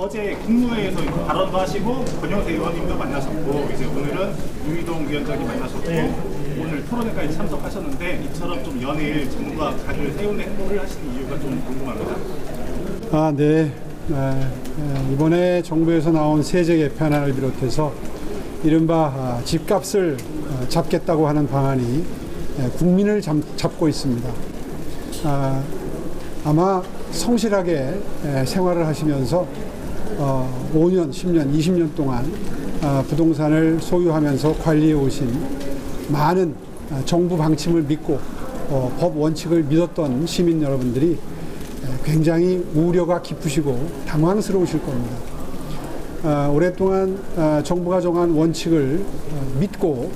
어제 국무회의에서 발언도 하시고 권영세 의원님도 만나셨고 이제 오늘은 유희동 위원장님 만나셨고 오늘 토론회까지 참석하셨는데 이처럼 좀 연일 정부가 각을 세우는 행보를 하시는 이유가 좀 궁금합니다. 네. 이번에 정부에서 나온 세제 개편안을 비롯해서 이른바 집값을 잡겠다고 하는 방안이 국민을 잡고 있습니다. 아마 성실하게 생활을 하시면서 5년, 10년, 20년 동안 부동산을 소유하면서 관리해 오신 많은 정부 방침을 믿고 법 원칙을 믿었던 시민 여러분들이 굉장히 우려가 깊으시고 당황스러우실 겁니다. 오랫동안 정부가 정한 원칙을 믿고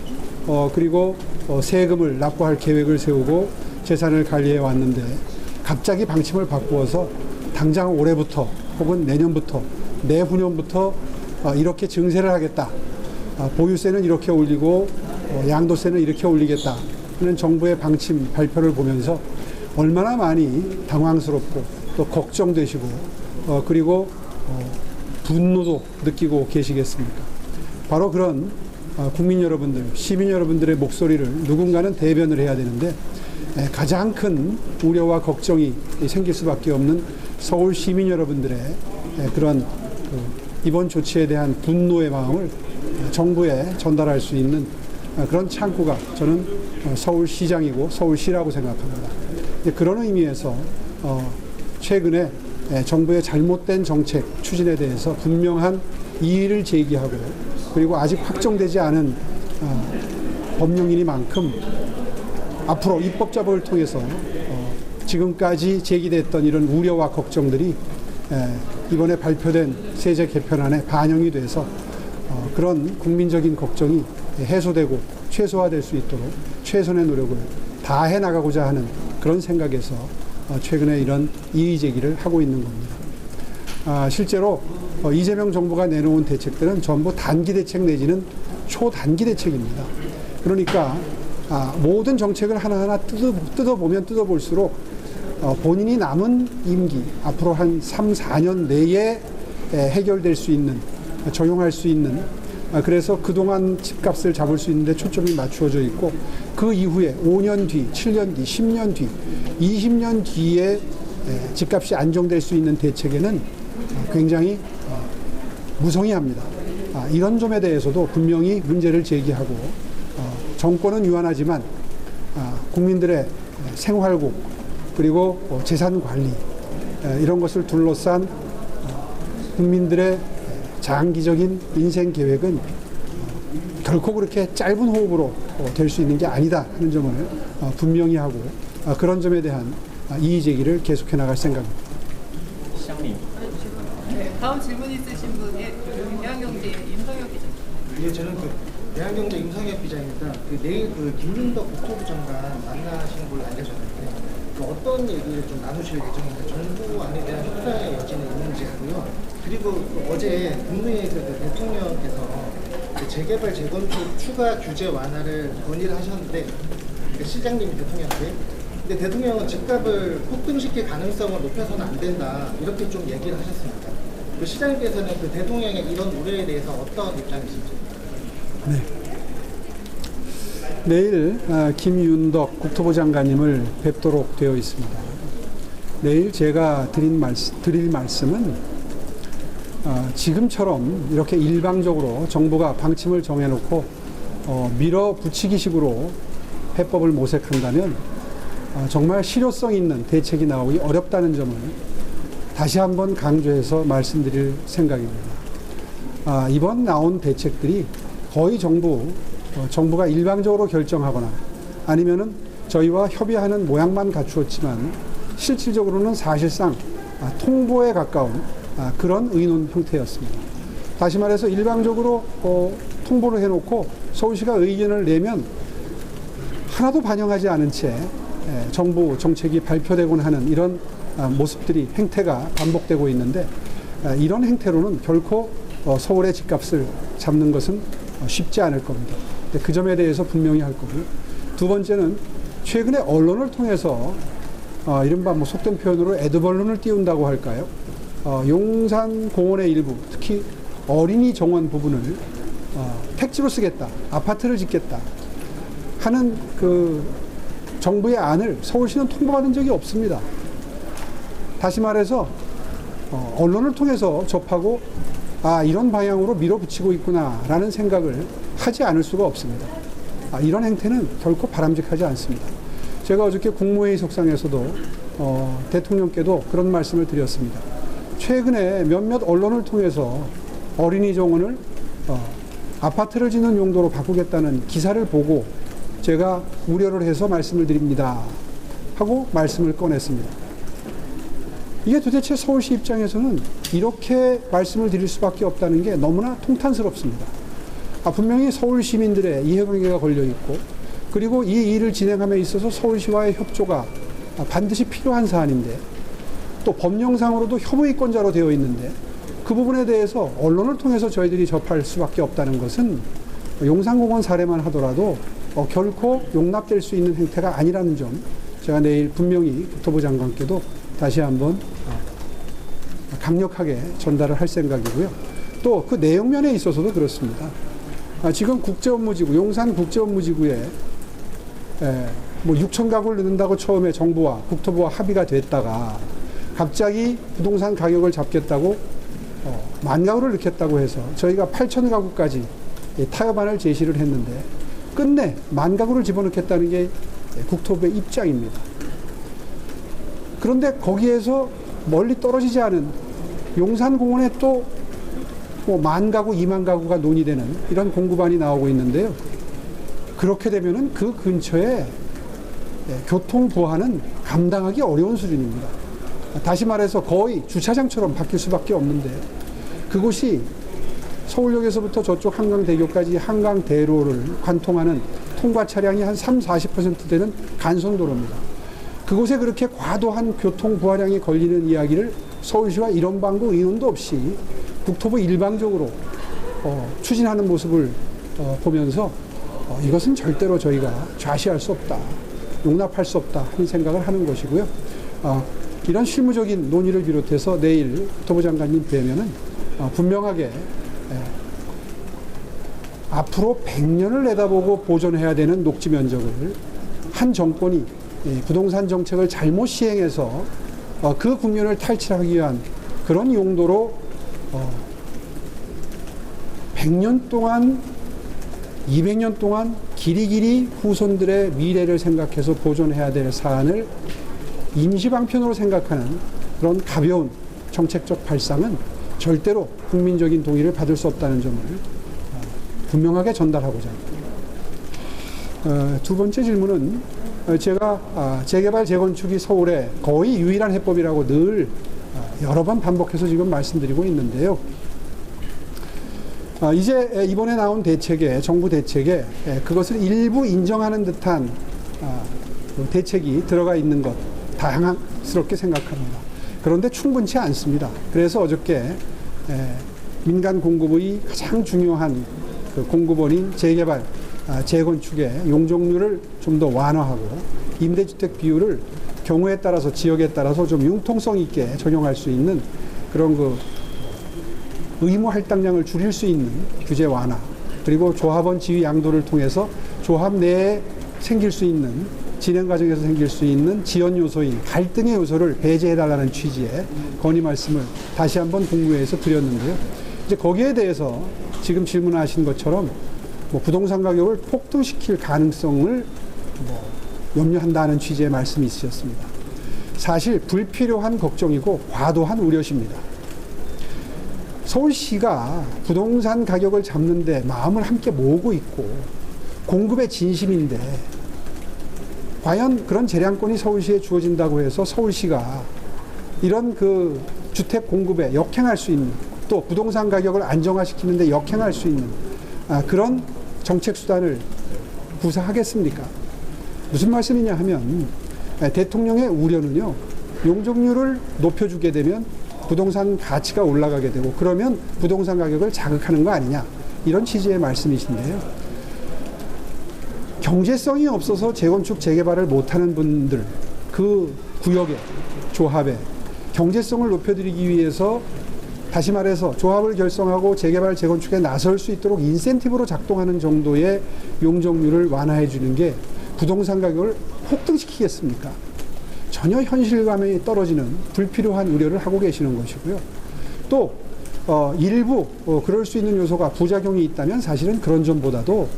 그리고 세금을 납부할 계획을 세우고 재산을 관리해 왔는데 갑자기 방침을 바꾸어서 당장 올해부터 혹은 내년부터 내후년부터 이렇게 증세를 하겠다. 보유세는 이렇게 올리고 양도세는 이렇게 올리겠다 하는 정부의 방침 발표를 보면서 얼마나 많이 당황스럽고 또 걱정되시고 그리고 분노도 느끼고 계시겠습니까? 바로 그런 국민 여러분들, 시민 여러분들의 목소리를 누군가는 대변을 해야 되는데 가장 큰 우려와 걱정이 생길 수밖에 없는 서울 시민 여러분들의 그런 이번 조치에 대한 분노의 마음을 정부에 전달할 수 있는 그런 창구가 저는 서울시장이고 서울시라고 생각합니다. 그런 의미에서 최근에 정부의 잘못된 정책 추진에 대해서 분명한 이의를 제기하고 그리고 아직 확정되지 않은 법령이니만큼 앞으로 입법자복을 통해서 지금까지 제기됐던 이런 우려와 걱정들이 이번에 발표된 세제 개편안에 반영이 돼서 그런 국민적인 걱정이 해소되고 최소화될 수 있도록 최선의 노력을 다해 나가고자 하는 그런 생각에서 최근에 이런 이의 제기를 하고 있는 겁니다. 실제로 이재명 정부가 내놓은 대책들은 전부 단기 대책 내지는 초단기 대책입니다. 그러니까 모든 정책을 하나하나 뜯어보면 뜯어볼수록 본인이 남은 임기 앞으로 한 3, 4년 내에 해결될 수 있는 적용할 수 있는 그래서 그동안 집값을 잡을 수 있는데 초점이 맞추어져 있고 그 이후에 5년 뒤, 7년 뒤, 10년 뒤, 20년 뒤에 집값이 안정될 수 있는 대책에는 굉장히 무성의합니다. 이런 점에 대해서도 분명히 문제를 제기하고 정권은 유한하지만 국민들의 생활고 그리고 재산 관리 이런 것을 둘러싼 국민들의 장기적인 인생 계획은 결코 그렇게 짧은 호흡으로 될 수 있는 게 아니다 하는 점을 분명히 하고 그런 점에 대한 이의 제기를 계속해 나갈 생각입니다. 시장님. 네, 다음 질문 있으신 분이 대한경제 임성혁 기자. 예, 저는 대한경제 임성혁 기자입니다. 내일 김윤덕 국토부 장관 만나시는 걸로 알려졌는데 어떤 얘기를 좀 나누실 예정인지 정부 안에 대한 협상의 여지는 있는지고요. 그리고 어제 국무회의에서 대통령께서 재개발 재건축 추가 규제 완화를 건의를 하셨는데 시장님이 대통령한테 근데 대통령은 집값을 폭등시킬 가능성을 높여서는 안 된다 이렇게 좀 얘기를 하셨습니다. 시장님께서는 대통령의 이런 우려에 대해서 어떤 입장이신지? 네. 내일 김윤덕 국토부 장관님을 뵙도록 되어 있습니다. 내일 제가 드릴 말씀은 지금처럼 이렇게 일방적으로 정부가 방침을 정해놓고 밀어붙이기식으로 해법을 모색한다면 정말 실효성 있는 대책이 나오기 어렵다는 점을 다시 한번 강조해서 말씀드릴 생각입니다. 이번 나온 대책들이 거의 정부가 일방적으로 결정하거나 아니면은 저희와 협의하는 모양만 갖추었지만 실질적으로는 사실상 통보에 가까운 그런 의논 형태였습니다. 다시 말해서 일방적으로 통보를 해놓고 서울시가 의견을 내면 하나도 반영하지 않은 채 정부 정책이 발표되곤 하는 이런 모습들이 행태가 반복되고 있는데 이런 행태로는 결코 서울의 집값을 잡는 것은 쉽지 않을 겁니다. 그 점에 대해서 분명히 할 거고요. 두 번째는 최근에 언론을 통해서 이른바 속된 표현으로 애드벌룬을 띄운다고 할까요? 용산 공원의 일부, 특히 어린이 정원 부분을 택지로 쓰겠다, 아파트를 짓겠다 하는 그 정부의 안을 서울시는 통보받은 적이 없습니다. 다시 말해서 언론을 통해서 접하고 이런 방향으로 밀어붙이고 있구나라는 생각을 하지 않을 수가 없습니다. 이런 행태는 결코 바람직하지 않습니다. 제가 어저께 국무회의 속상에서도 대통령께도 그런 말씀을 드렸습니다. 최근에 몇몇 언론을 통해서 어린이 정원을 아파트를 짓는 용도로 바꾸겠다는 기사를 보고 제가 우려를 해서 말씀을 드립니다 하고 말씀을 꺼냈습니다. 이게 도대체 서울시 입장에서는 이렇게 말씀을 드릴 수밖에 없다는 게 너무나 통탄스럽습니다. 분명히 서울 시민들의 이해관계가 걸려있고, 그리고 이 일을 진행함에 있어서 서울시와의 협조가 반드시 필요한 사안인데, 또 법령상으로도 협의권자로 되어 있는데, 그 부분에 대해서 언론을 통해서 저희들이 접할 수밖에 없다는 것은 용산공원 사례만 하더라도 결코 용납될 수 있는 행태가 아니라는 점, 제가 내일 분명히 국토부 장관께도 다시 한번 강력하게 전달을 할 생각이고요. 또 그 내용면에 있어서도 그렇습니다. 지금 국제업무지구, 용산 국제업무지구에 뭐 6천 가구를 넣는다고 처음에 정부와 국토부와 합의가 됐다가 갑자기 부동산 가격을 잡겠다고 10,000가구를 넣겠다고 해서 저희가 8,000가구까지 타협안을 제시를 했는데 끝내 10,000가구를 집어넣겠다는 게 국토부의 입장입니다. 그런데 거기에서 멀리 떨어지지 않은 용산공원에 또 뭐 10,000가구, 20,000가구가 논의되는 이런 공급안이 나오고 있는데요. 그렇게 되면은 그 근처에 교통 부하는 감당하기 어려운 수준입니다. 다시 말해서 거의 주차장처럼 바뀔 수밖에 없는데, 그곳이 서울역에서부터 저쪽 한강대교까지 한강대로를 관통하는 통과 차량이 한 30-40% 되는 간선도로입니다. 그곳에 그렇게 과도한 교통 부하량이 걸리는 이야기를 서울시와 이런 방구 의논도 없이 국토부 일방적으로 추진하는 모습을 보면서 이것은 절대로 저희가 좌시할 수 없다, 용납할 수 없다 하는 생각을 하는 것이고요. 이런 실무적인 논의를 비롯해서 내일 국토부 장관님 뵈면은 분명하게 앞으로 100년을 내다보고 보존해야 되는 녹지 면적을 한 정권이 부동산 정책을 잘못 시행해서 그 국면을 탈취하기 위한 그런 용도로 100년 동안, 200년 동안 길이길이 후손들의 미래를 생각해서 보존해야 될 사안을 임시방편으로 생각하는 그런 가벼운 정책적 발상은 절대로 국민적인 동의를 받을 수 없다는 점을 분명하게 전달하고자 합니다. 두 번째 질문은 제가 재개발, 재건축이 서울의 거의 유일한 해법이라고 늘 여러 번 반복해서 지금 말씀드리고 있는데요. 이제 이번에 나온 대책에, 정부 대책에 그것을 일부 인정하는 듯한 대책이 들어가 있는 것 다양스럽게 생각합니다. 그런데 충분치 않습니다. 그래서 어저께 민간 공급의 가장 중요한 그 공급원인 재개발, 재건축의 용적률을 좀 더 완화하고 임대주택 비율을 경우에 따라서, 지역에 따라서 좀 융통성 있게 적용할 수 있는 그런 그 의무 할당량을 줄일 수 있는 규제 완화, 그리고 조합원 지위 양도를 통해서 조합 내에 생길 수 있는, 진행 과정에서 생길 수 있는 지연 요소인 갈등의 요소를 배제해달라는 취지의 건의 말씀을 다시 한번 국무회의에서 드렸는데요. 이제 거기에 대해서 지금 질문하신 것처럼 뭐 부동산 가격을 폭등시킬 가능성을 염려한다는 취지의 말씀이 있으셨습니다. 사실 불필요한 걱정이고 과도한 우려십니다. 서울시가 부동산 가격을 잡는데 마음을 함께 모으고 있고 공급의 진심인데, 과연 그런 재량권이 서울시에 주어진다고 해서 서울시가 이런 그 주택 공급에 역행할 수 있는, 또 부동산 가격을 안정화시키는데 역행할 수 있는 그런 정책 수단을 구사하겠습니까? 무슨 말씀이냐 하면, 대통령의 우려는요, 용적률을 높여주게 되면 부동산 가치가 올라가게 되고 그러면 부동산 가격을 자극하는 거 아니냐, 이런 취지의 말씀이신데요. 경제성이 없어서 재건축, 재개발을 못하는 분들, 그 구역에, 조합에 경제성을 높여드리기 위해서 다시 말해서 조합을 결성하고 재개발, 재건축에 나설 수 있도록 인센티브로 작동하는 정도의 용적률을 완화해 주는 게 부동산 가격을 폭등시키겠습니까? 전혀 현실감이 떨어지는 불필요한 우려를 하고 계시는 것이고요. 또 일부 그럴 수 있는 요소가 부작용이 있다면 사실은 그런 점보다도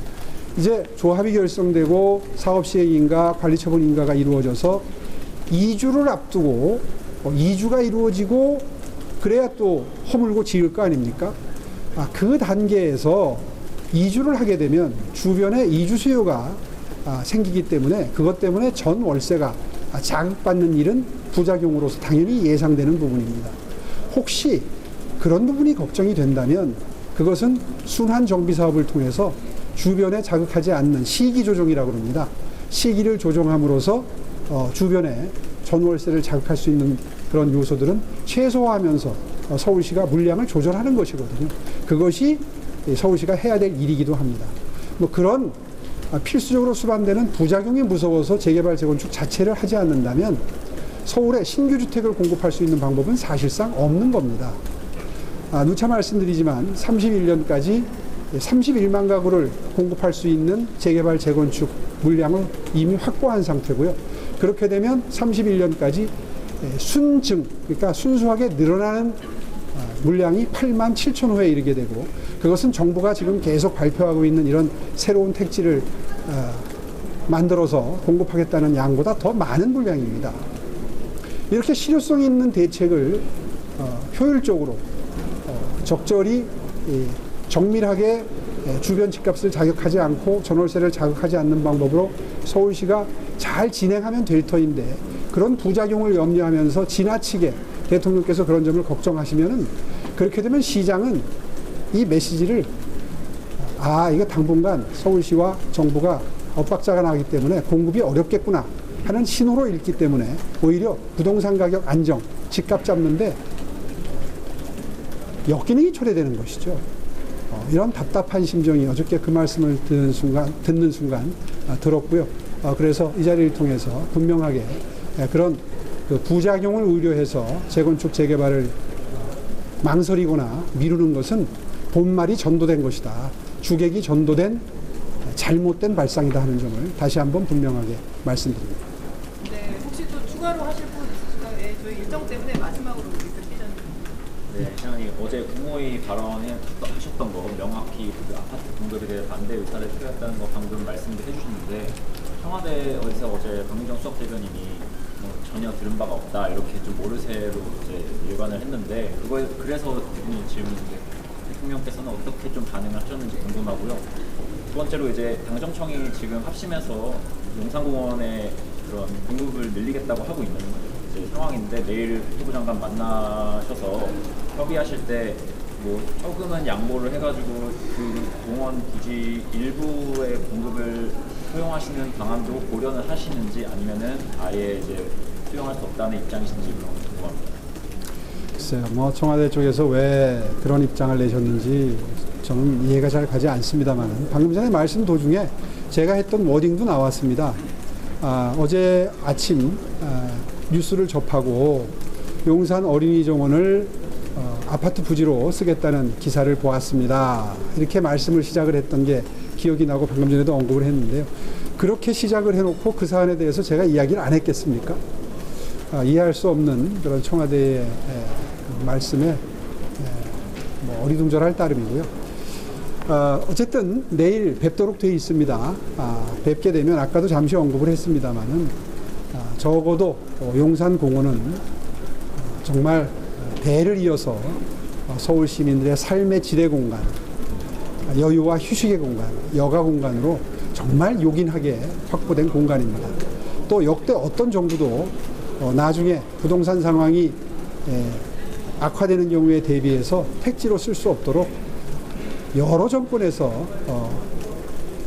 이제 조합이 결성되고 사업 시행 인가, 관리 처분 인가가 이루어져서 2주를 앞두고 2주가 이루어지고 그래야 또 허물고 지을 거 아닙니까? 그 단계에서 2주를 하게 되면 주변에 2주 수요가 생기기 때문에 그것 때문에 전 월세가 자극받는 일은 부작용으로서 당연히 예상되는 부분입니다. 혹시 그런 부분이 걱정이 된다면 그것은 순환 정비 사업을 통해서 주변에 자극하지 않는 시기 조정이라고 합니다. 시기를 조정함으로써 주변에 전월세를 자극할 수 있는 그런 요소들은 최소화하면서 서울시가 물량을 조절하는 것이거든요. 그것이 서울시가 해야 될 일이기도 합니다. 뭐 그런 필수적으로 수반되는 부작용이 무서워서 재개발, 재건축 자체를 하지 않는다면 서울에 신규 주택을 공급할 수 있는 방법은 사실상 없는 겁니다. 누차 말씀드리지만 31년까지 31만 가구를 공급할 수 있는 재개발, 재건축 물량을 이미 확보한 상태고요. 그렇게 되면 31년까지 순증, 그러니까 순수하게 늘어나는 물량이 8만 7천 호에 이르게 되고 그것은 정부가 지금 계속 발표하고 있는 이런 새로운 택지를 만들어서 공급하겠다는 양보다 더 많은 물량입니다. 이렇게 실효성 있는 대책을 효율적으로 적절히 정밀하게 주변 집값을 자극하지 않고 전월세를 자극하지 않는 방법으로 서울시가 잘 진행하면 될 터인데 그런 부작용을 염려하면서 지나치게 대통령께서 그런 점을 걱정하시면은 그렇게 되면 시장은 이 메시지를 이거 당분간 서울시와 정부가 엇박자가 나기 때문에 공급이 어렵겠구나 하는 신호로 읽기 때문에 오히려 부동산 가격 안정, 집값 잡는데 역기능이 초래되는 것이죠. 이런 답답한 심정이 어저께 그 말씀을 듣는 순간 들었고요. 그래서 이 자리를 통해서 분명하게 그런 그 부작용을 우려해서 재건축, 재개발을 망설이거나 미루는 것은 본말이 전도된 것이다. 주객이 전도된 잘못된 발상이다 하는 점을 다시 한번 분명하게 말씀드립니다. 네, 혹시 또 추가로 하실 분 있으실까요? 네, 저희 일정 때문에 마지막으로 우리 기자님. 네, 시장님 어제 국무회의 발언하셨던 거 명확히 그 아파트 공급에 대해 반대 의사를 표했다는 거 방금 말씀도 해주셨는데 청와대에서 어제 박민정 수석대변인이 전혀 들은 바가 없다 이렇게 좀 모르쇠로 이제 일관을 했는데 그거에 그래서 대변인 질문인데 대통령께서는 어떻게 좀 반응을 하셨는지 궁금하고요. 두 번째로 이제 당정청이 지금 합심해서 용산공원의 그런 공급을 늘리겠다고 하고 있는 이제 상황인데 내일 국토부 장관 만나셔서 협의하실 때 뭐 조금은 양보를 해가지고 그 공원 부지 일부의 공급을 수용하시는 방안도 고려는 하시는지 아니면은 아예 이제 수용할 수 없다는 입장이신지 궁금합니다. 글쎄요, 뭐 청와대 쪽에서 왜 그런 입장을 내셨는지 저는 이해가 잘 가지 않습니다만 방금 전에 말씀 도중에 제가 했던 워딩도 나왔습니다. 어제 아침 뉴스를 접하고 용산 어린이 정원을 아파트 부지로 쓰겠다는 기사를 보았습니다. 이렇게 말씀을 시작을 했던 게 기억이 나고 방금 전에도 언급을 했는데요. 그렇게 시작을 해놓고 그 사안에 대해서 제가 이야기를 안 했겠습니까? 이해할 수 없는 그런 청와대의 말씀에 뭐 어리둥절할 따름이고요. 어쨌든 내일 뵙도록 되어 있습니다. 뵙게 되면 아까도 잠시 언급을 했습니다만은 적어도 용산공원은 정말 대를 이어서 서울 시민들의 삶의 지대 공간, 여유와 휴식의 공간, 여가 공간으로 정말 요긴하게 확보된 공간입니다. 또 역대 어떤 정부도 나중에 부동산 상황이 악화되는 경우에 대비해서 택지로 쓸 수 없도록 여러 정권에서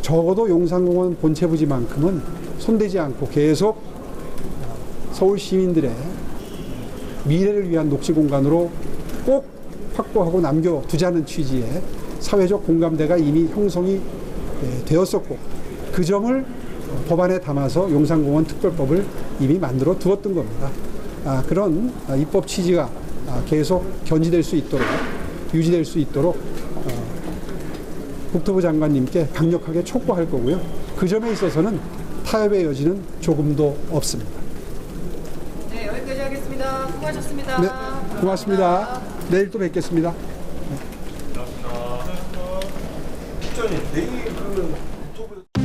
적어도 용산공원 본체 부지만큼은 손대지 않고 계속 서울 시민들의 미래를 위한 녹지 공간으로 꼭 확보하고 남겨두자는 취지의 사회적 공감대가 이미 형성이 되었었고 그 점을 법안에 담아서 용산공원 특별법을 이미 만들어 두었던 겁니다. 그런 입법 취지가 계속 견지될 수 있도록 유지될 수 있도록 국토부 장관님께 강력하게 촉구할 거고요. 그 점에 있어서는 타협의 여지는 조금도 없습니다. 네, 여기까지 하겠습니다. 수고하셨습니다. 네, 고맙습니다. 내일 또 뵙겠습니다. 국장님, 내일 그러면 국토부